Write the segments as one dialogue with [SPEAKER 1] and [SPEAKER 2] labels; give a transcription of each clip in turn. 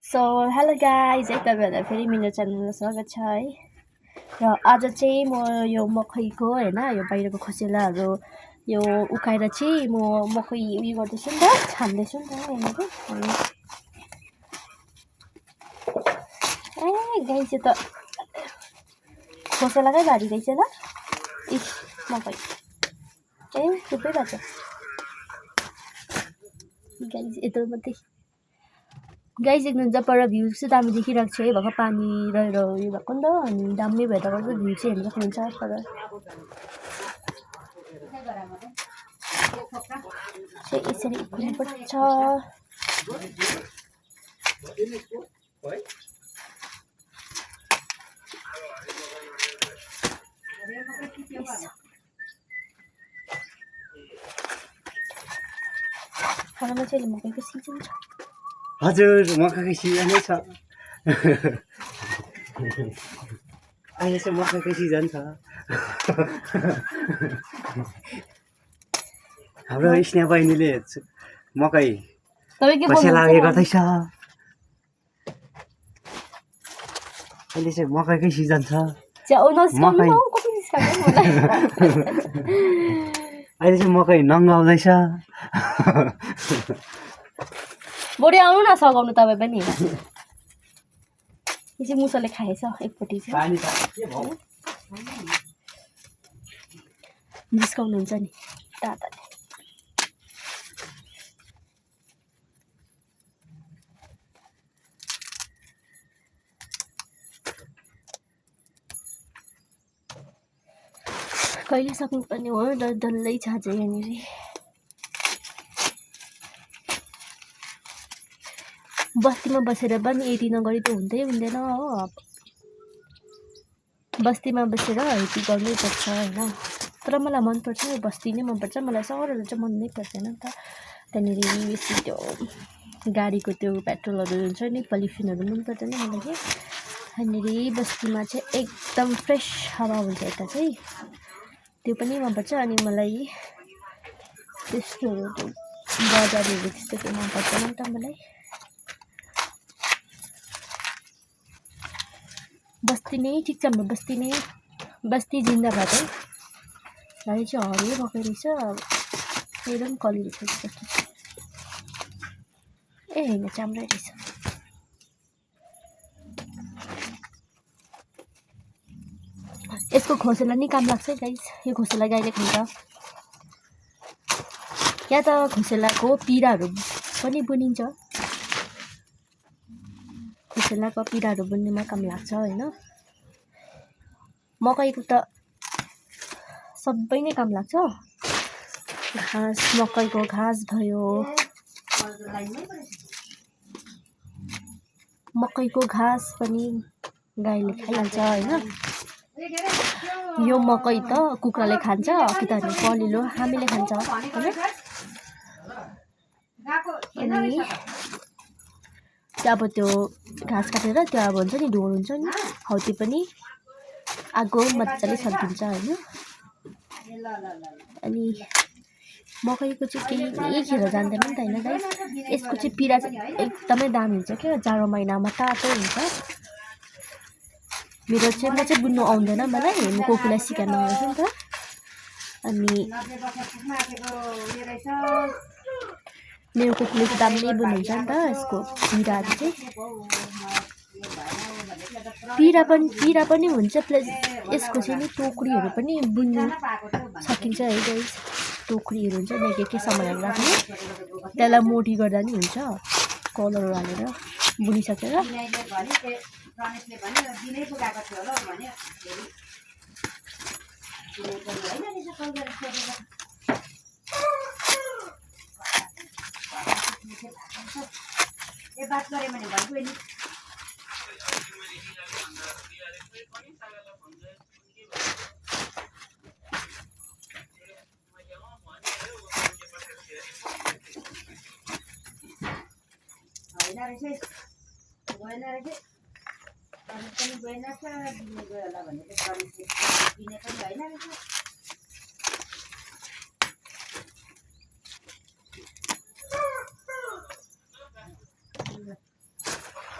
[SPEAKER 1] So hello guys है तपाईँहरूलाई फेरि मेरो च्यानलमा स्वागत छ है। र आज चाहिँ म यो मकैको हैन यो बाहिरको खोसेलाहरू यो उकाएर चाहिँ म मकै उयो गर्दैछु नि त, छान्दैछु नि त हेर्नुको। ए गाइज यो त खोसेलाकै भारी रहेछ ल। इस मकै ए थुप्रै भएको छ गाइज। यत्रो मात्रै गाइज एकदम जपर भ्यू चाहिँ दामी देखिरहेको छ है। भर्खर पानी रहेर उयो भएको नि त, अनि दामी भएर गर्दा भ्यू चाहिँ हेर्न सक्नुहुन्छ। तर चाहिँ यसरी उक्किनुपर्छ। खानामा चाहिँ मकैको सिजन छ।
[SPEAKER 2] हजुर मकैको सिजनै छ। अहिले चाहिँ मकैको सिजन छ। हाम्रो स्नेह बहिनीले मकै खोसेलाले गर्दैछ। अहिले चाहिँ मकैकै सिजन छ। अहिले चाहिँ मकै नङ्गाउँदैछ।
[SPEAKER 1] बढी आउनु न सघाउनु तपाईँ पनि। यो चाहिँ मुसाले खाएछ एकपट्टि चाहिँ जिस्काउनुहुन्छ नि दादाले। कहिले सक्नुपर्ने हो डल्लै छ चाहिँ यहाँनिर। बस्तीमा बसेर पनि यति नगरी त हुँदैन हो। बस्तीमा बसेर यति गर्नै पर्छ होइन। तर मलाई मनपर्छ यो बस्ती नै मनपर्छ। मलाई सहरहरू चाहिँ मन नै पर्दैन नि त। त्यहाँनिर बेसी त्यो गाडीको त्यो पेट्रोलहरू हुन्छ नि, पल्युसनहरू मन पर्दैन मलाई कि। त्यहाँनिर बस्तीमा चाहिँ एकदम फ्रेस हावा हुन्छ यता चाहिँ, त्यो पनि मनपर्छ। अनि मलाई त्यस्तोहरू त्यो बजारहरू त्यस्तो केही मन पर्दैन नि त मलाई। बस्ती नै ठिक छ हाम्रो। बस्ती जिन्दाबाद है। गाडी चाहिँ हरियो मकै रहेछ। एकदम कली रहेछ जस्तो छ। ए होइन चाम्रै रहेछ। यसको खोसेला नि काम लाग्छ है गाइस। यो खोसेला गाईले खान्छ। या त खोसेलाको पिराहरू पनि बुनिन्छ। खोसेलाको पिराहरू बुन्नेमा काम लाग्छ होइन। मकैको त सबै नै काम लाग्छ। घाँस, मकैको घाँस भयो, मकैको घाँस पनि गाईले खाइहाल्छ होइन। यो मकै त कुखुराले खान्छ कि त पलिलो हामीले खान्छ होइन। अनि अब त्यो घाँस काटेर त्यो अब हुन्छ नि ढोड हुन्छ नि, हौ त्यो पनि आगो मजाले सकिन्छ होइन। अनि मकैको चाहिँ केही नै खेर जान्दैन नि त होइन गाइस। यसको चाहिँ पिरा चाहिँ एकदमै दामी हुन्छ क्या। जाडो महिनामा तातो हुन्छ। म चाहिँ बुन्नु आउँदैन मलाई। म कोकुलाई सिकाउनु आउँछ नि त। अनि मेरो कोकुले चाहिँ दामी बुन्नुहुन्छ नि त यसको पिराहरू चाहिँ। पिरा पनि हुन्छ प्लस यसको चाहिँ नि टोकरीहरू पनि बुन्नु सकिन्छ है गाइस। टोकरीहरू हुन्छ नि के सामानहरू राख्ने, त्यसलाई मोटी गर्दा नि हुन्छ। कलरहरू हालेर बुनिसकेर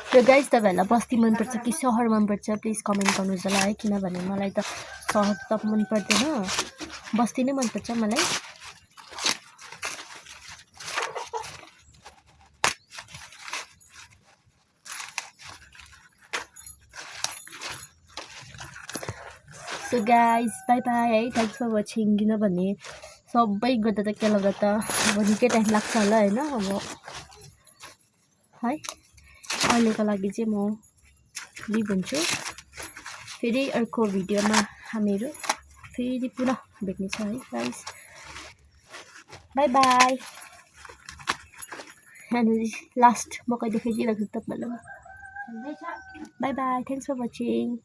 [SPEAKER 1] र गाइस तपाईँहरूलाई बस्ती मनपर्छ कि सहर मनपर्छ प्लिज कमेन्ट गर्नुहोस् होला है, किनभने मलाई त सहर त मन पर्दैन, बस्ती नै मनपर्छ मलाई। सो गाइस बाई बाई है, थ्याङ्क्स फर वाचिङ। किनभने सबै गर्दा त के गर्दा अब निकै टाइम लाग्छ होला होइन, अब है अहिलेको लागि चाहिँ म लिभ हुन्छु। फेरि अर्को भिडियोमा हामीहरू फेरि पुनः भेट्नेछौँ है गाइस, बाई बाई। यहाँनिर लास्ट म कहिले देखाइदिइरहेको छु तपाईँहरूलाई, bye bye, thanks for watching.